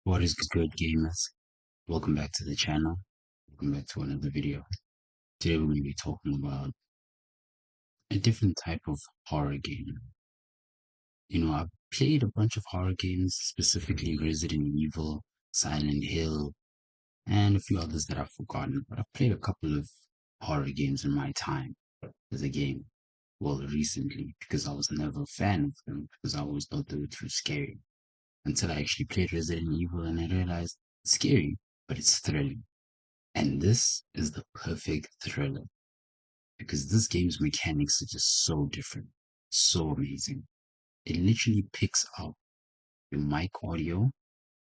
What is good, gamers? Welcome back to the channel. Welcome back to another video. Today we're going to be talking about a different type of horror game. I've played a bunch of horror games, specifically Resident Evil, Silent Hill, and a few others that I've forgotten. But I've played a couple of horror games in my time as a game. Well, recently, because I was never a fan of them, because I always thought they were too scary. Until I actually played Resident Evil and I realized it's scary, but it's thrilling. And this is the perfect thriller because this game's mechanics are just so different, so amazing. It literally picks up your mic audio,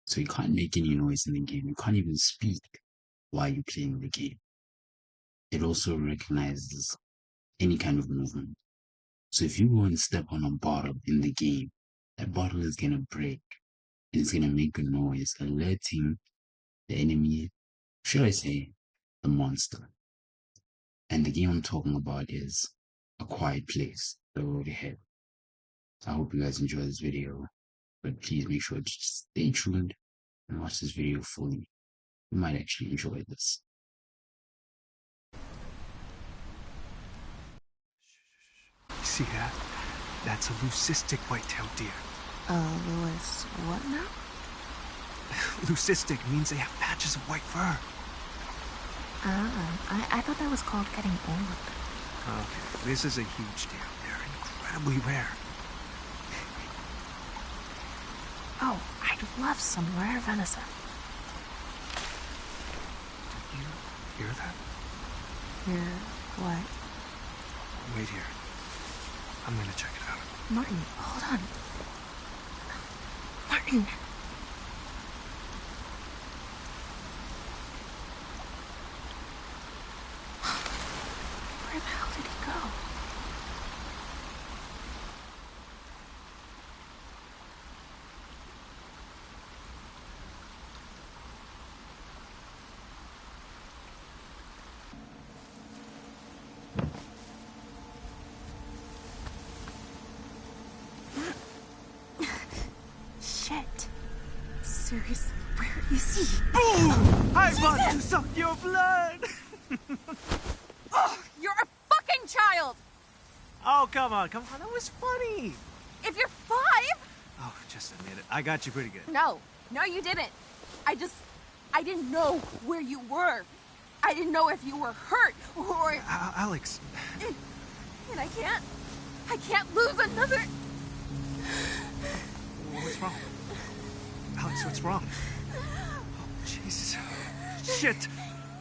so you can't make any noise in the game. You can't even speak while you're playing the game. It also recognizes any kind of movement. So if you go and step on a bottle in the game, that bottle is gonna break and it's gonna make a noise, alerting the enemy, should I say, the monster. And the game I'm talking about is A Quiet Place, the road ahead. So I hope you guys enjoy this video, but please make sure to stay tuned and watch this video fully. You might actually enjoy this. See that? That's a leucistic white-tailed deer. Louis, what now? Leucistic means they have patches of white fur. I thought that was called getting old. Okay, this is a huge deer. They're incredibly rare. Oh, I'd love some rare venison. Did you hear that? Hear what? Wait here. I'm gonna check it out. Martin, hold on. Martin! Where the hell did he go? Shit. Seriously, where is he? Boom! I want to suck your blood! Oh, you're a fucking child! Oh, come on, that was funny! If you're 5? Oh, just admit it. I got you pretty good. No, you didn't. I didn't know where you were. I didn't know if you were hurt or... Alex. And I can't lose another... What's wrong? Alex, what's wrong? Oh, Jesus. Shit!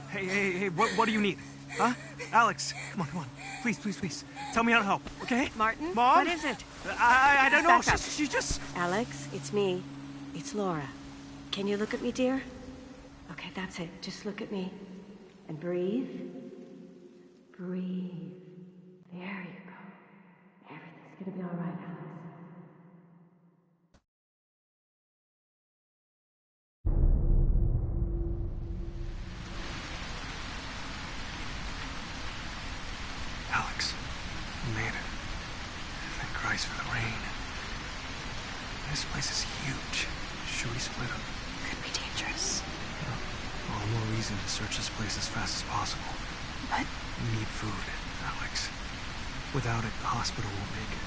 Hey, what do you need? Huh? Alex, come on. Please. Tell me how to help, okay? Martin? Mom? What is it? I don't know. Back up. She just... Alex, it's me. It's Laura. Can you look at me, dear? Okay, that's it. Just look at me. And breathe. Breathe. There you go. Everything's gonna be all right, Alex. Alex, we made it. Thank Christ for the rain. This place is huge. Should we split up? Could be dangerous. All the more reason to search this place as fast as possible. But We need food, Alex. Without it, the hospital won't make it.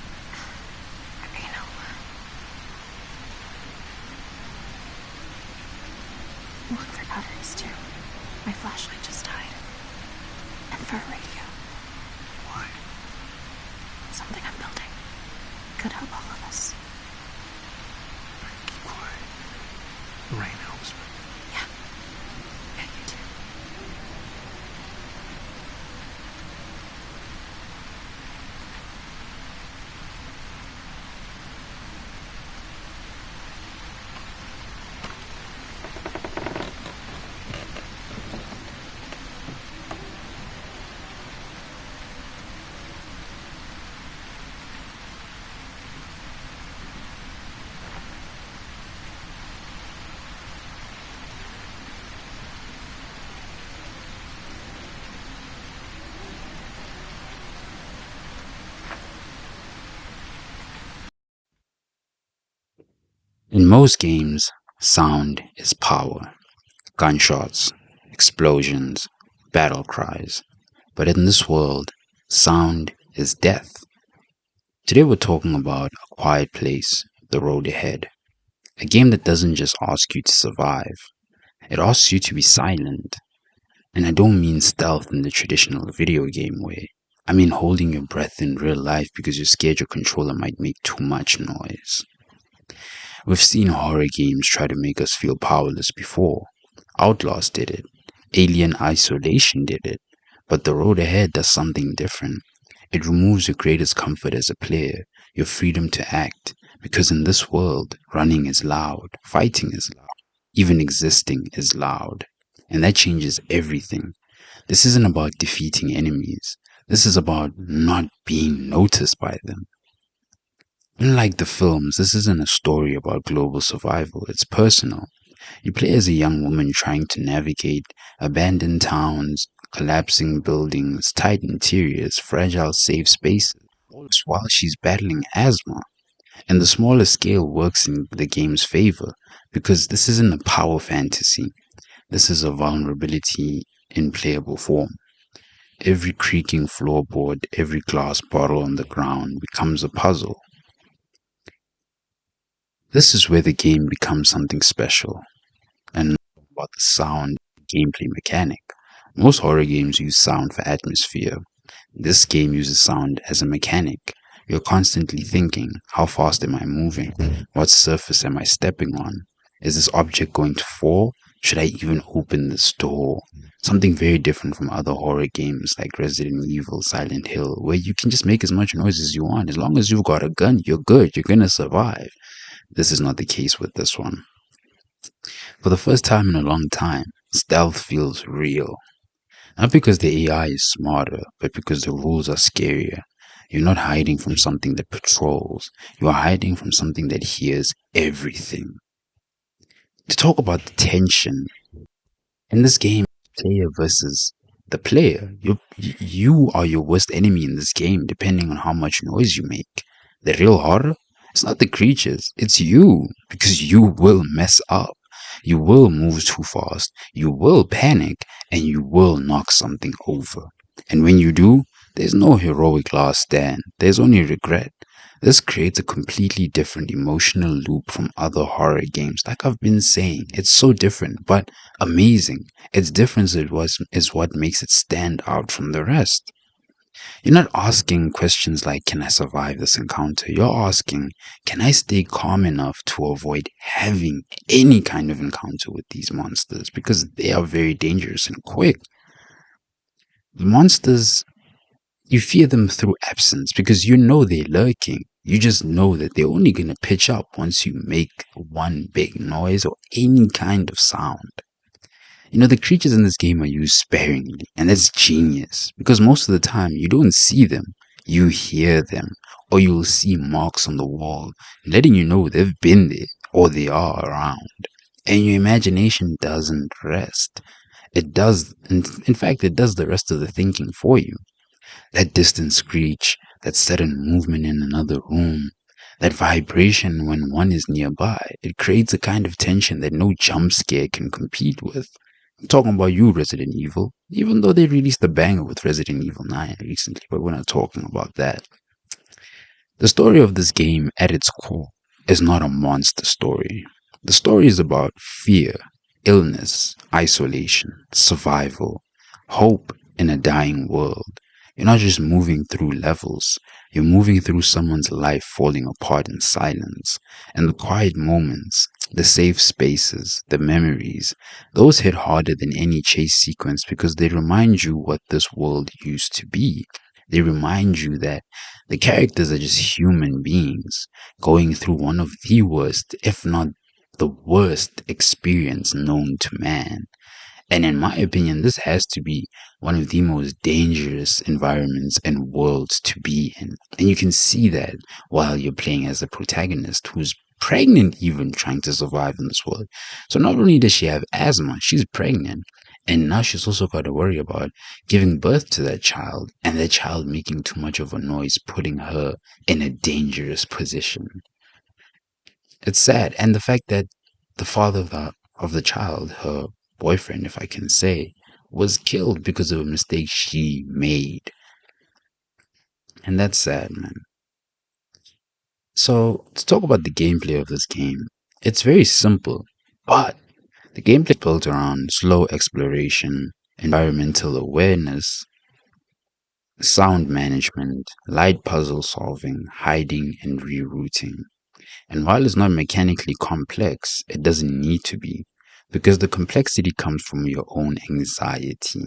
look for batteries too. My flashlight just died. And for a radio. Why? Something I'm building. Could help all of us. Keep quiet. The rain helps me. Yeah. Yeah, you too. In most games, Sound is power. Gunshots, explosions, battle cries. But in this world, sound is death. Today we're talking about A Quiet Place, The Road Ahead. A game that doesn't just ask you to survive, it asks you to be silent. And I don't mean stealth in the traditional video game way. I mean holding your breath in real life because you're scared your controller might make too much noise. We've seen horror games try to make us feel powerless before. Outlast did it. Alien Isolation did it. But The Road Ahead does something different. It removes your greatest comfort as a player, your freedom to act, because in this world, running is loud, fighting is loud, even existing is loud. And that changes everything. This isn't about defeating enemies. This is about not being noticed by them. Unlike the films, this isn't a story about global survival, it's personal. You play as a young woman trying to navigate abandoned towns, collapsing buildings, tight interiors, fragile safe spaces, all this while she's battling asthma. And the smaller scale works in the game's favor because this isn't a power fantasy. This is a vulnerability in playable form. Every creaking floorboard, every glass bottle on the ground becomes a puzzle. This is where the game becomes something special, and not about the sound gameplay mechanic. Most horror games use sound for atmosphere. This game uses sound as a mechanic. You're constantly thinking, how fast am I moving? What surface am I stepping on? Is this object going to fall? Should I even open this door? Something very different from other horror games like Resident Evil, Silent Hill, where you can just make as much noise as you want. As long as you've got a gun, you're good. You're gonna survive. This is not the case with this one. For the first time in a long time, stealth feels real. Not because the AI is smarter, but because the rules are scarier. You're not hiding from something that patrols. You are hiding from something that hears everything. To talk about the tension, in this game, player versus the player, you are your worst enemy in this game, depending on how much noise you make. The real horror? It's not the creatures, it's you, because you will mess up. You will move too fast, you will panic, and you will knock something over. And when you do, there's no heroic last stand, there's only regret. This creates a completely different emotional loop from other horror games. Like I've been saying, it's so different, but amazing. Its difference is what makes it stand out from the rest. You're not asking questions like, can I survive this encounter? You're asking, can I stay calm enough to avoid having any kind of encounter with these monsters? Because they are very dangerous and quick. The monsters, you fear them through absence because you know they're lurking. You just know that they're only going to pitch up once you make one big noise or any kind of sound. You know, the creatures in this game are used sparingly, and that's genius, because most of the time you don't see them, you hear them, or you'll see marks on the wall, letting you know they've been there, or they are around. And your imagination doesn't rest. It does, in fact, it does the rest of the thinking for you. That distant screech, that sudden movement in another room, that vibration when one is nearby, it creates a kind of tension that no jump scare can compete with. I'm talking about you, Resident Evil, even though they released a banger with Resident Evil 9 recently, but we're not talking about that. The story of this game, at its core, is not a monster story. The story is about fear, illness, isolation, survival, hope in a dying world. You're not just moving through levels, you're moving through someone's life falling apart in silence. And the quiet moments, the safe spaces, the memories, those hit harder than any chase sequence because they remind you what this world used to be. They remind you that the characters are just human beings going through one of the worst, if not the worst experience known to man. And in my opinion, this has to be one of the most dangerous environments and worlds to be in. And you can see that while you're playing as the protagonist who's pregnant, even trying to survive in this world. So not only does she have asthma, she's pregnant. And now she's also got to worry about giving birth to that child and that child making too much of a noise, putting her in a dangerous position. It's sad. And the fact that the father of the child, her boyfriend, if I can say, was killed because of a mistake she made. And that's sad, man. So, to talk about the gameplay of this game, it's very simple, but the gameplay is built around slow exploration, environmental awareness, sound management, light puzzle solving, hiding, and rerouting. And while it's not mechanically complex, it doesn't need to be, because the complexity comes from your own anxiety.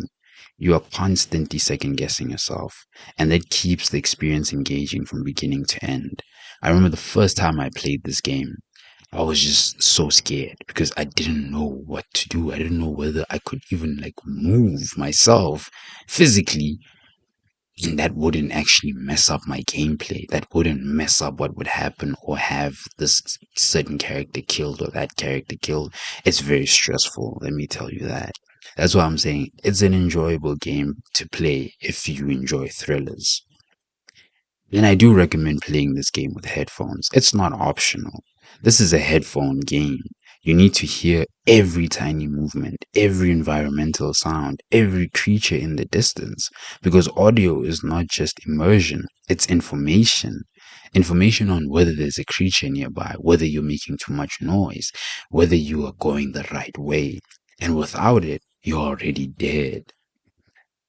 You are constantly second guessing yourself, and that keeps the experience engaging from beginning to end. I remember the first time I played this game, I was just so scared because I didn't know what to do. I didn't know whether I could even like move myself physically, and that wouldn't actually mess up my gameplay. That wouldn't mess up what would happen or have this certain character killed or that character killed. It's very stressful, let me tell you that. That's why I'm saying it's an enjoyable game to play if you enjoy thrillers. And I do recommend playing this game with headphones. It's not optional. This is a headphone game. You need to hear every tiny movement, every environmental sound, every creature in the distance. Because audio is not just immersion, it's information. Information on whether there's a creature nearby, whether you're making too much noise, whether you are going the right way. And without it, you're already dead.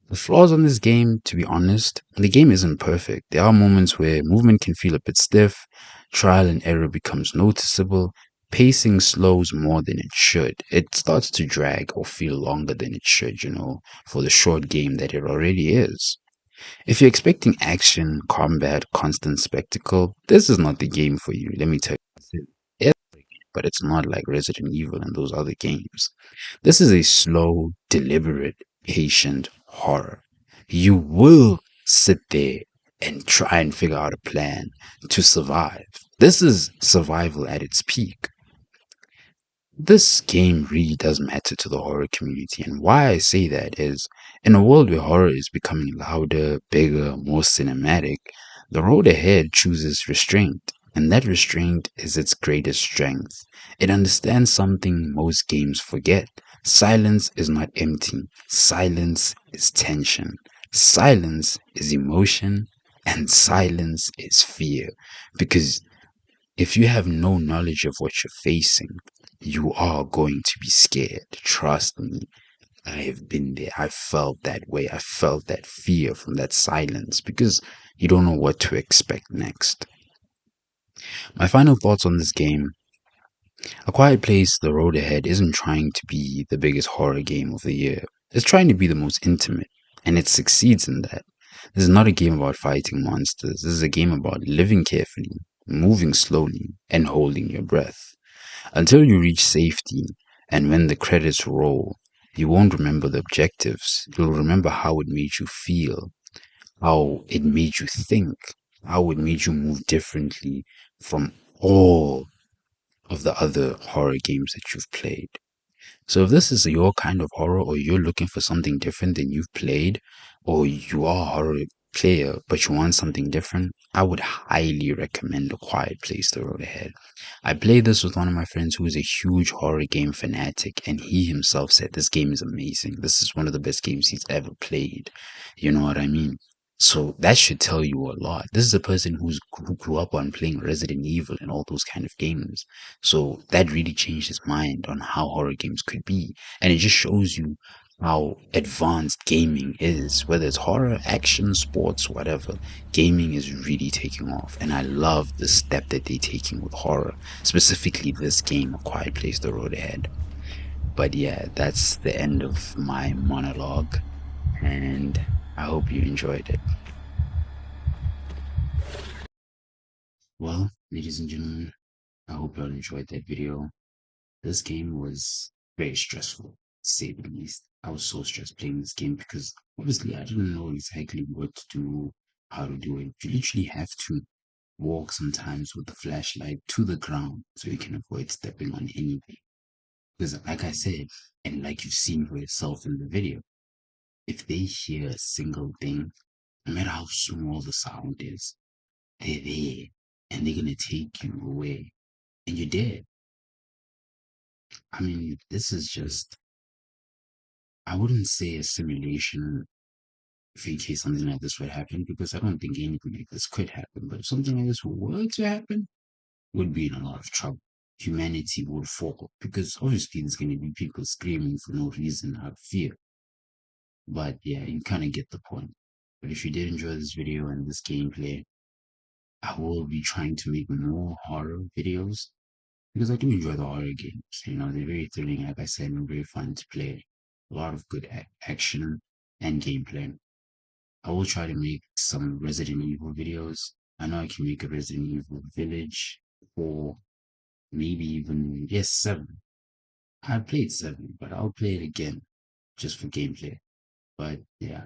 The flaws on this game, to be honest, the game isn't perfect. There are moments where movement can feel a bit stiff, trial and error becomes noticeable, pacing slows more than it should. It starts to drag or feel longer than it should, for the short game that it already is. If you're expecting action, combat, constant spectacle, this is not the game for you, let me tell you. It's, but it's not like Resident Evil and those other games. This is a slow, deliberate, patient horror. You will sit there and try and figure out a plan to survive. This is survival at its peak. This game really does matter to the horror community, and why I say that is in a world where horror is becoming louder, bigger, more cinematic, the road ahead chooses restraint, and that restraint is its greatest strength. It understands something most games forget. Silence is not empty, silence is tension, silence is emotion, and silence is fear. Because if you have no knowledge of what you're facing, you are going to be scared. Trust me. I have been there. I felt that way. I felt that fear from that silence because you don't know what to expect next. My final thoughts on this game: A Quiet Place, The Road Ahead isn't trying to be the biggest horror game of the year. It's trying to be the most intimate, and it succeeds in that. This is not a game about fighting monsters. This is a game about living carefully, moving slowly, and holding your breath. Until you reach safety, and when the credits roll, you won't remember the objectives. You'll remember how it made you feel, how it made you think, how it made you move differently from all of the other horror games that you've played. So if this is your kind of horror, or you're looking for something different than you've played, or you are a horror player but you want something different, I would highly recommend A Quiet Place: The Road Ahead. I played this with one of my friends who is a huge horror game fanatic, and he himself said this game is amazing. This is one of the best games he's ever played. You know what I mean? So that should tell you a lot. This is a person who grew up on playing Resident Evil and all those kind of games. So that really changed his mind on how horror games could be. And it just shows you how advanced gaming is, whether it's horror, action, sports, whatever. Gaming is really taking off, and I love the step that they're taking with horror, specifically this game, A Quiet Place: The Road Ahead. But yeah, that's the end of my monologue, and I hope you enjoyed it. Well, ladies and gentlemen, I hope you all enjoyed that video. This game was very stressful, to say the least. I was so stressed playing this game because obviously I didn't know exactly what to do, how to do it. You literally have to walk sometimes with the flashlight to the ground so you can avoid stepping on anything. Because, like I said, and like you've seen for yourself in the video, if they hear a single thing, no matter how small the sound is, they're there and they're going to take you away and you're dead. I mean, this is just, I wouldn't say a simulation if in case something like this would happen, because I don't think anything like this could happen. But if something like this were to happen, we'd be in a lot of trouble. Humanity would fall because obviously there's going to be people screaming for no reason out of fear. But yeah, you kind of get the point. But if you did enjoy this video and this gameplay, I will be trying to make more horror videos because I do enjoy the horror games. You know, they're very thrilling, like I said, and very fun to play. A lot of good action and gameplay. I will try to make some Resident Evil videos. I know I can make a Resident Evil Village or maybe even, yes, 7. I played 7, but I'll play it again just for gameplay. But yeah,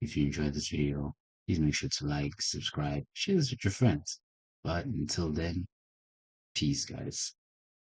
if you enjoyed this video, please make sure to like, subscribe, share this with your friends. But until then, peace, guys.